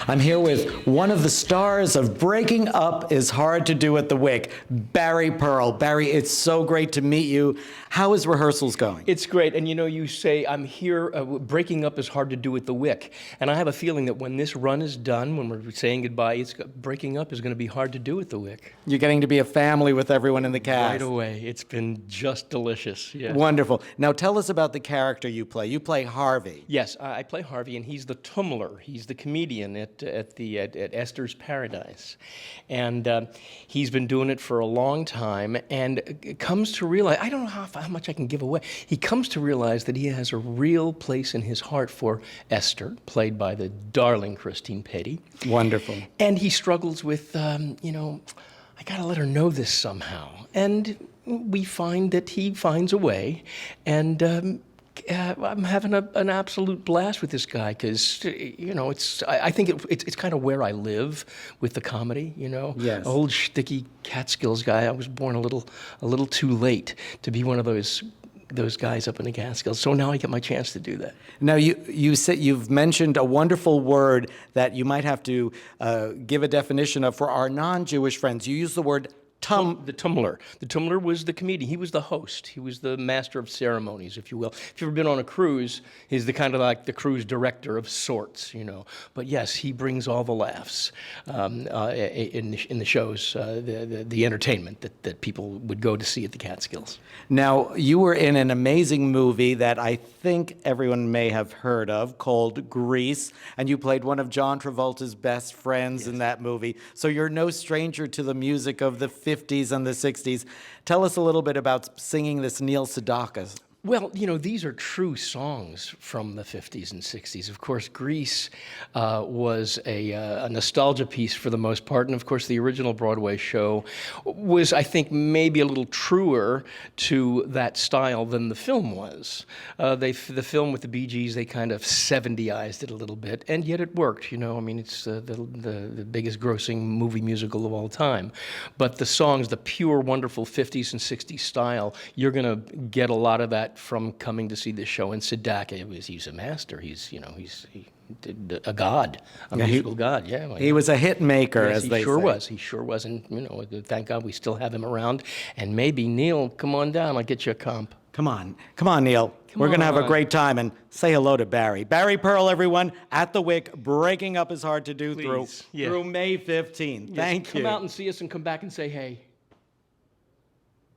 I'm here with one of the stars of Breaking Up is Hard to Do at the Wick, Barry Pearl. Barry, it's so great to meet you. How is rehearsals going? It's great, and you know, you say, I'm here, breaking up is hard to do at the Wick. And I have a feeling that when this run is done, when we're saying goodbye, breaking up is going to be hard to do at the Wick. You're getting to be a family with everyone in the cast. Right away. It's been just delicious. Yeah. Wonderful. Now tell us about the character you play. You play Harvey. Yes, I play Harvey, and he's the tumbler. He's the comedian at Esther's Paradise. And he's been doing it for a long time, and comes to realize, I don't know how much I can give away, he comes to realize that he has a real place in his heart for Esther, played by the darling Christine Petty. Wonderful. And he struggles with, you know, I gotta let her know this somehow. And we find that he finds a way, and I'm having an absolute blast with this guy because, you know, I think it's kind of where I live with the comedy, you know? Yes. Old sticky Catskills guy. I was born a little too late to be one of those guys up in the Catskills. So now I get my chance to do that. Now you said you've mentioned a wonderful word that you might have to give a definition of for our non-Jewish friends. You use the word the tumbler. The tumbler was the comedian. He was the host. He was the master of ceremonies, if you will. If you've ever been on a cruise, he's the kind of like the cruise director of sorts, you know. But yes, he brings all the laughs in the shows, the entertainment that people would go to see at the Catskills. Now, you were in an amazing movie that I think everyone may have heard of called Grease, and you played one of John Travolta's best friends in that movie. So you're no stranger to the music of the 50s and the 60s. Tell us a little bit about singing this Neil Sedaka. Well, you know, these are true songs from the 50s and 60s. Of course, Grease was a nostalgia piece for the most part. And of course, the original Broadway show was, I think, maybe a little truer to that style than the film was. The film with the Bee Gees, they kind of 70ized it a little bit, and yet it worked, you know. I mean, it's the biggest grossing movie musical of all time. But the songs, the pure, wonderful 50s and 60s style, you're going to get a lot of that from coming to see this show. And Sedaka, he's a master. He's a god, a musical god. Yeah, well, he was a hit maker, yes, as they say. He sure was. He sure was. And you know, thank God we still have him around. And maybe Neil, come on down. I'll get you a comp. Come on, Neil. We're going to have a great time, and say hello to Barry. Barry Pearl, everyone, at the Wick. Breaking Up is hard to do through May 15th. Yes, Thank you. Come out and see us and come back and say hey.